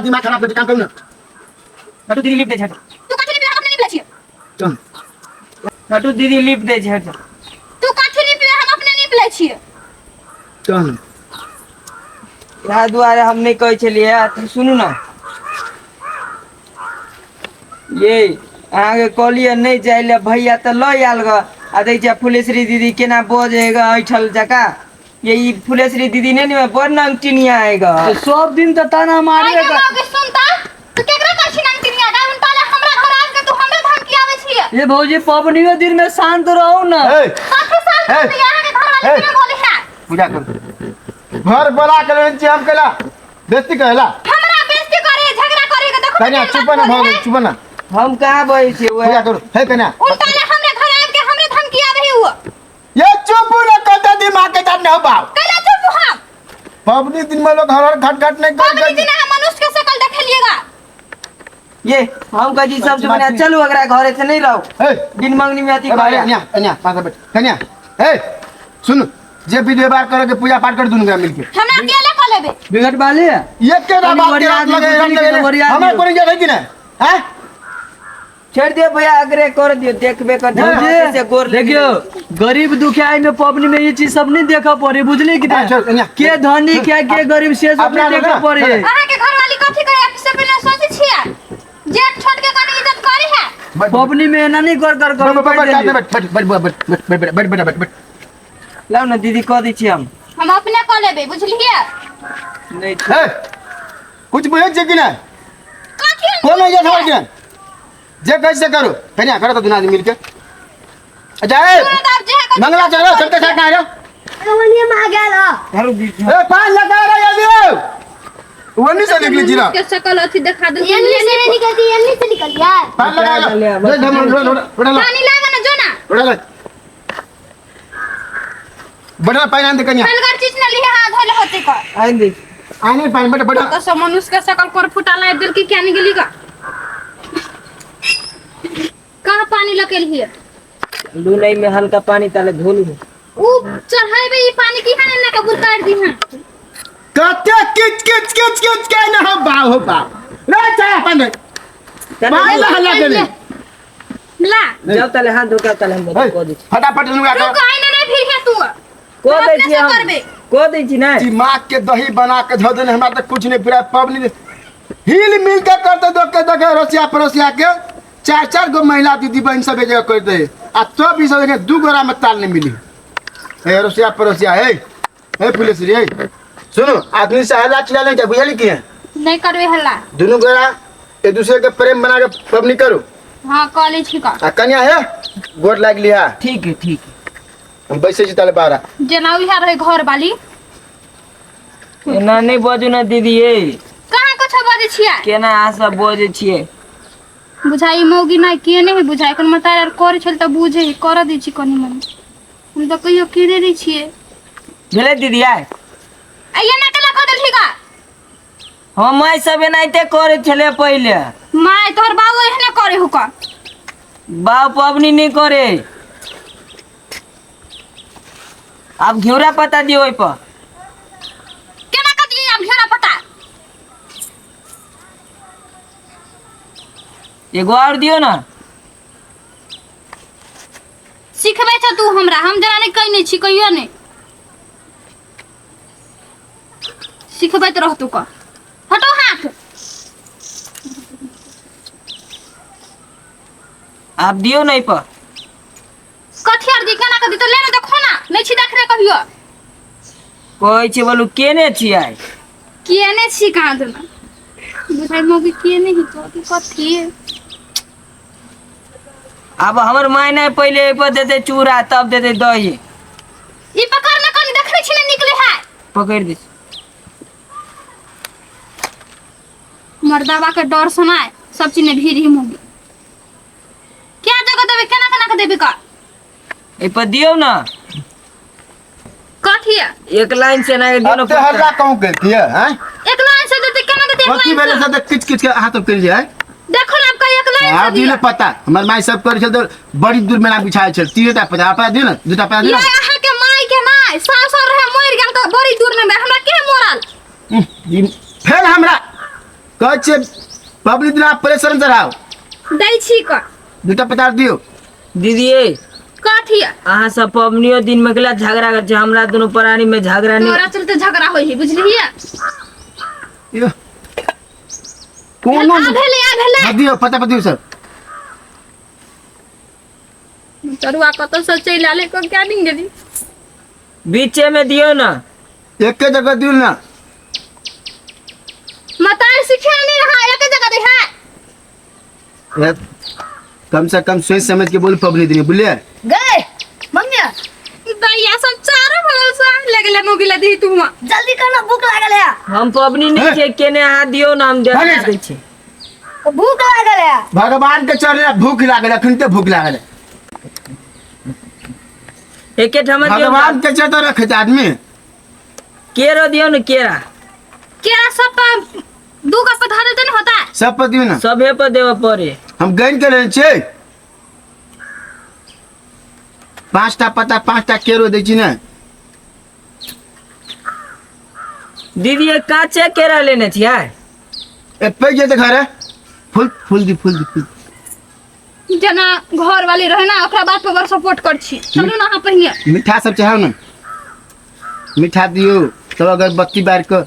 दिमाग खराब कर काम करू ना नटू दीदी लिफ्ट दे छट तू काठी लिप हम अपने निपले छिए चल नटू दीदी लिफ्ट दे छट तू काठी लिप हम अपने निपले छिए चल यहाँ द्वारे हम नहीं कहे चलिए तुम सुनू ना ये आगे कॉलिया नहीं जाइले भैया तो लो आल ग आ देख फुलेश्वरी दीदी केना बोजेगा ऐठल जका ये फुलेश्वरी दीदी ने नहीं बड़ नंगटिनिया आएगा सब दिन तो ताना मारेगा सुनता तू केकरा काठी नंगटिनिया गा उन ताले हमरा घर आ के तू हमरा धमकी आवे छिए ये भौजी पबनियो दिन में शांत रहो ना काठी साल से यहाँ के घर वाले बिना बोले है पूजा कर घर बोला कर हम केला बेइज्जती कहला हमरा बेइज्जती करे झगड़ा करे के देखो कन्या चुप ना भाग चुप ना हम कहाँ बोले छे पूजा करो है कन्या उन ताले हमरे घर आ के हमरे धमकी आवे हुआ ये चुप ना कत दिमाग के जान न बाव कैला चुप हम पबनी दिन में लोग हर खट खट नहीं पबनी दिन हम मनुष्य के शकल देखलिएगा ये हम का जी सब बने चलो अगर घरे से नहीं रहो दिन मंगनी में आती कन्या कन्या पास बैठ कन्या ए सुन जे विधि बार करे के पूजा पाठ कर दुनु मिल के हमरा अकेले कर लेबे बिगट वाले ये के ना बात के हाथ लगे हमें कोई जगह की ना हैं छोड़ दियो भैया अगरे कर दियो देखबे कर से गोर देखियो गरीब दुखियाई में पबनी में ये चीज सब नहीं देखा पड़े बुझली कि के धनी क्या के गरीब से सब नहीं देखा पड़े अहाँ के घर वाली कथि करे से पहले सोचे छिया जेठ छोट के कनी इज्जत करे है पबनी में ना नहीं कर बैठ लाओ ना दीदी कह दी छी हम अपने कर लेबे बुझलिए नहीं है कुछ बुझे छै कि ना कथि कौन है ये समझ के जे कैसे करो कन्या करो तो दुना मिल के अच्छा ए मंगला चलो सबके साथ ना आ जाओ रवनिया में आ गेल धरो दी ए पान लगा रहा जल्दी वो नहीं से निकली जीरा के शकल अथि दिखा दो ये से निकलती ये से निकल गया पान लगा लो रोड़ा पानी लागा ना जो ना रोड़ा बड़ा पानी आंदे कन्या हलगर चीज न लिया हाथ धोले होते का आइन दे आने पानी बड़ा बड़ा तो सब मनुष्य का शकल पर फुटा ला दिल की क्या निकली का कहां पानी लकेल हिय लुनई में हल्का पानी ताले धोलू ऊ चढ़ाइबे ई पानी की हने ना कबूल कर दी हां कते किच के ना हो बाव ले चाय पानी पानी हल्ला करे ला जब ताले हाथ धोका ताले हम कह दी फटाफट लुगा तू काहे ना फिर है तू को दे छी हम करबे को दे छी ना दिमाग के दही बना के धो देने हमरा तक कुछ नहीं पूरा पबनी हिल मिल के करते देखे रोसिया परोसिया के चार चार गो महिला दीदी बहन सब एक जगह कर दे आ तो भी सब देखे दू गोरा में ताल नहीं मिली ए रोसिया परोसिया ए पुलिस रे सुनो आदमी से हल्ला चिल्ला नहीं क्या बुझली की है नहीं करबे हल्ला दोनों गोरा एक दूसरे के प्रेम बना के पबनी करो हां कॉलेज की का आ कन्या है गोर लाग लिया ठीक है हम बैसे छी ताले बारा जना उहा रहे घर वाली ना नहीं बजू ना दीदी ए कहां कुछ बजे छिया केना आशा बोझे छिए बुझाई मौगी ना के नहीं बुझाई कोन मतार कर छल त बुझे कर दै छी कनी मन हम त कहियो केने रै छिए भेले दीदी आय आइए ना कला कर देलही का हम आई सब एनाइते करे छले पहिले माय तोहर बाबू एहने करे हो का बाप पबनी नहीं करे अब घेरा पता दियो ओइ पर केना कदी हम घेरा पता एगो और दियो ना सिखबै छ तू हमरा हम जना नहीं कहने छी कहियो नहीं सिखबैत रह तू का हटो हाथ आप दियो नहीं पर कथियार दी केना कदी तो लेने देखो ना नहीं छी देख रे कहियो कहै छै बोलू केने छी आय केने छी कहां दना बुझाई मौगी केने ही तो कथी अब हमर माय नहीं पहले ए पर देते चूड़ा तब देते दही ई पकड़ ना कनी देखै छी ना निकले है पकड़ दे मर्दावा के डर सुनाए सब चीज में भीड़ ही मौगी क्या जगह देबे केना केना के देबे का ए पर दियो ना कथिया एक लाइन से ना दियो अब ते हल्ला कहूं के किए हैं एक लाइन से देते केना देते वकी बेले से किच किच के हाथ कर जाए देखो ना आपका एक लाइन हां से दिले दिया पता हमर माई सब कर छल तो बड़ी दूर में ना बिछाए छल तीनटा पता आपा दे ना दूटा पता दे ये ना अहाँ के माई के नाय सासुर रहे मर गेल त बड़ी दूर में हमरा के मोरल फेर हमरा कह छे पबनी दिन आप प्रेशर चढ़ाओ दै छी क दूटा पतार दियो दीदी कथी अहाँ सब पबनियो दिन में गेला झगड़ा कर छै, हमरा दोनों प्राणी में झगड़ा नहीं। तोरा चलते झगड़ा होई है बुझलिही। यो कोनो आ भेले हाँ, दियो पता दियो सर। तरुआ कत से चल आले को क्या नहीं गेली बीचे में दियो ना, एक के जगह दियो ना। मतार सिखा नहीं रहा एक जगह दे है। यार, कम से कम सोच समझ के बोल पबनी दिन बोलिए गए मम्मी दैया सब चारो भरोसा लगले मोगिला दी तू जल्दी करना भूख लागल है। हम पबनी नहीं छे केने हाथ दियो ना, हम दे दै छी। भूख लागल है भगवान के चढ़े भूख लागल अखन ते भूख लागल एके ठमा दियो ना। भगवान के चढ़े रखे आदमी केरो दियो ना, केरा केरा सब दू का पधा देते न होता है। सब पर दियो ना, सबे पर देव पड़े। हम गैन के रहे छे 5टा पता 5टा केरो दै छी ना। दीदी एक काचे केरा लेने छियै। ए पे जे ते घरे फूल दी जना घर वाली रहे ना ओकरा बात पर सपोर्ट कर छी। चलू ना हां पहिने मीठा सब चाहो ना, मीठा दियो तब अगरबत्ती बार के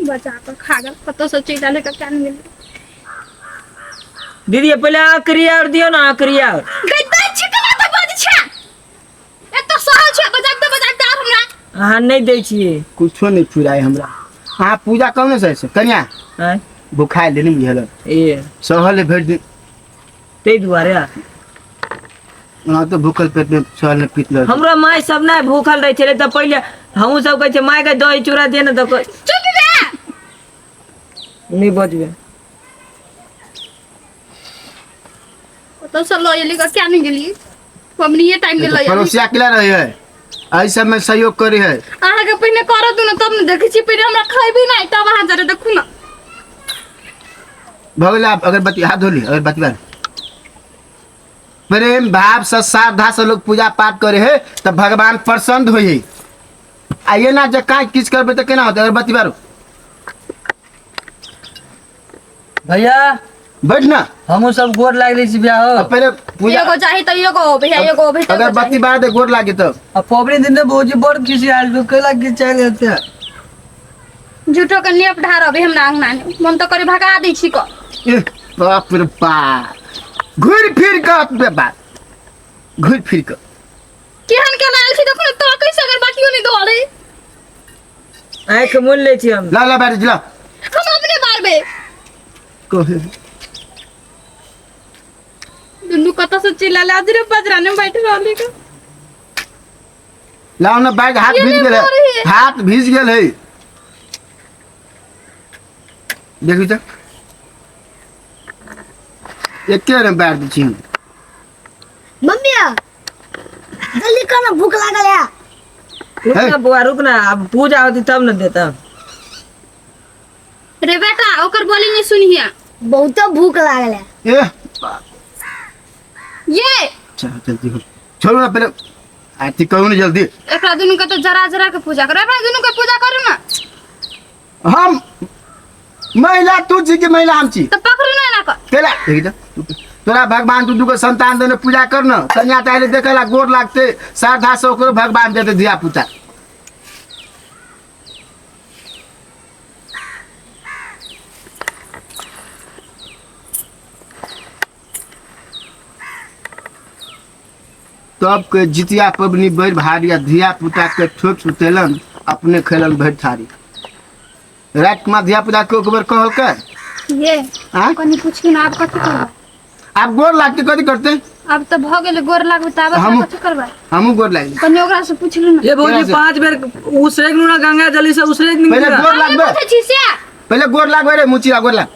बचा कर खा गल कतो से चीज डाले का क्या नहीं मिल। दीदी पहले आखरी और दियो ना, आखरी और गइता छिकला त बज छ एक तो सहल छ बजाते और हमरा अहाँ नहीं दै छियै कुछो नहीं फुराए हमरा। हां पूजा कौन से कन्या हैं बुखार लेने बुझल ए सहल भेट दे ते दुआरे ना तो भूखल पेट में सहल पीत ल। हमरा माय सब नहीं भूखल रहे छले त पहले हमहू सब कहै छै माय के दही चूड़ा दे ना, त चुप बे नहीं बजबे। तो से लो एली का क्या नहीं गेली हमनी ये टाइम के लो पड़ोसिया किला रहे है आई सब में सहयोग करे है। आहा के पहिने कर दू ना तब न देखै छी पहिने हमरा खइबी नहीं तब वहां जरे देखू ना भगला अगरबत्ती हाथ धोली अगरबत्ती बार प्रेम भाव से श्रद्धा से लोग पूजा पाठ करे है तब भगवान प्रसन्न होई। आइए ना जे काज किस करबे त केना होते अगरबत्ती बारो भैया बैठ ना। हमू सब गोर लागले छी बियाह हो। अब पहले पूजा एगो चाही त एगो भैया एगो भैया अगरबत्ती बार दे गोर लागे तो अब पबनी दिन में भौजी बड़ खुशी आल तो केला के चाय लेते झूठो के नेप ढार अबे हमरा अंगना ने मन तो करे भगा दै छी को बाप रे बाप घुर फिर के बात घुर फिर के केहन के लाल छी देखो ना तो कैसे अगरबत्तियों नहीं दोड़े आंख मूल ले छी हम। ला बार ला हम अपने मारबे कहे दुनु कत से चिल्ला ला जरे बजरा ने बैठ रहले का लाओ ना बैग हाथ ये भीज नहीं गेल बोल रही है है। हाथ भीज गेल है देखी तो एके रे बैठ दी छी मम्मिया जल्दी करना भूख लागल है। रुक ना बुआ रुक ना, अब पूजा होती तब न देता। रे बेटा ओकर बोली नहीं सुनिया बहुत भूख लागल है। ए ये चल जल्दी हो छोड़ो ना पहले आरती करो ना जल्दी। एकरा दुनु के तो जरा के पूजा करो एकरा दुनु के पूजा करू ना हम महिला तू छी कि महिला हम छी तो पकड़ू ना कर केला देखी तो तोरा भगवान तू दुगो संतान देने पूजा करना कन्या ताले देखेला गोर लागते श्रद्धा से ओकरो भगवान देते धिया पुता। तब के जितिया पबनी बड़ भारी धिया पुता के ठोक सुतेलन अपने खेलन भर थारी रात में धिया पुता के ओकर कहल के ये हाँ? कनी पूछी ना आप कथि करबा आप गोर लागते कथी करते अब तो भ गेले गोर लागबे त हम- अब कथि करबा हमू गोर लागी कनी ओकरा से पूछलू ना ये भौजी केला से? 5 बेर उसरेक नु ना गंगा जली से उसरेक नहीं पहले मिला। गोर लागबे पूछे छी से पहले गोर लागबे रे मुचिया गोर लाग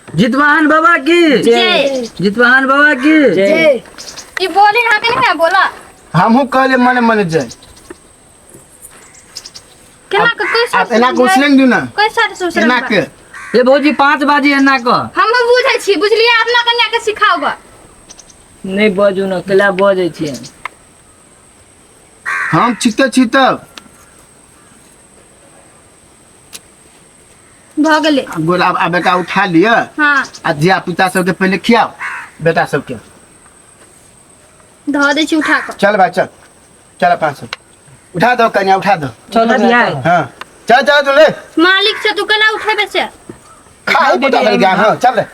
जितवाहन बाबा की जय जितवाहन बाबा की जय। ई बोली ना के नहीं बोला हमहू कहले मने मने जाय केना के कैसे आप एना कुछ नहीं दू ना कैसे सोच एना के ये भौजी 5 बाजी एना को हम बुझै छी बुझलिए अपना कन्या के सिखाओबा नहीं बजू ना केला बजै छी। हम छिते छिते भ गेले गोला अब बेटा उठा लिया हाँ आ जिया पिता सबके पहले खियाओ बेटा सबके ध दे छी उठा कर चल भाई चल चल 500 उठा दो कन्या उठा दो चलो हाँ चल चल तू ले मालिक से तू केना उठेबे से खाई पता चल गया हाँ चल रे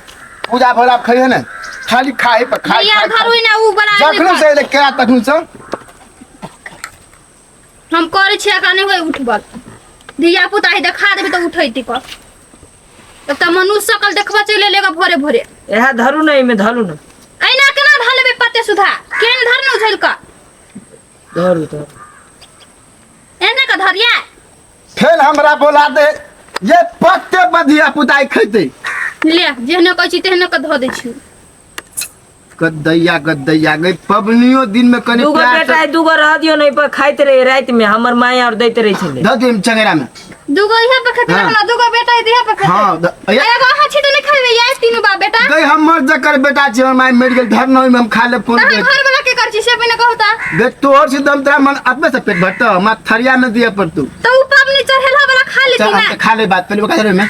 पूजा भोला आप खाई है ना खाली खाई पर खाई यार घर होई ना उ बना जखनो से ले के तखनो से हम करे छिया का नहीं होय उठबल दिया पुता ही देखा देबे तो उठैती कर त मनुष्य सकल देखबा चले लेगा भोरे भोरे यहाँ धरू नहीं में धरू ना ऐना केना ढलबे पत्ते सुधा केन धरनु झल का धरू धरू एने का धरिया फिर हमरा बोला दे ये पत्ते बधिया पुताई खैते ले जेहने कहै छी तेहने का ध दे छी गद्दैया गई पबनियो दिन में कने दूगो बेटा है दूगो रह दियो नहीं पर खाइत रहे रात में हमर माया और दैत रहे छले द दे चंगेरा में दुगो इहा पे खेते हाँ। रखना दुगो बेटा इहा पे खेते हां एगो हां छी तो नहीं खाबे ये तीनों बा बेटा गई हमर जकर बेटा छै हमर माय मर गेल धर न में हम खा ले फोन तहन दे घर वाला के कर छी से बिना कहता दे तोर से दम तेरा मन अपने से पेट भरता हम थरिया में दिया पर तू तो उ पबनी चढ़ेला वाला खा लेती चल ना हम खा ले बात पहले बता रे में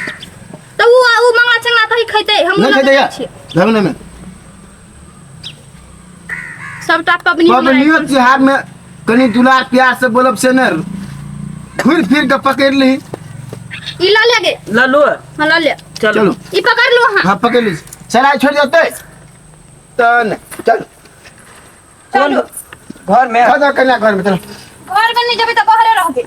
तो उ मंगला चंगला तो ही खैते हम नहीं लोग खैते छी धरने में सबटा पबनी पबनियो त्योहार में कनी दुलार प्यार से बोलब से न घुर फिर के पकड़ ली ई ला लेगे ललो हां ला ले चलो ई पकड़ लो हां हां पकड़ ली सराय छोड़ जाते तन चल चलो घर में खा कन्या घर में चलो घर में नहीं जबे तो बाहर रहोगे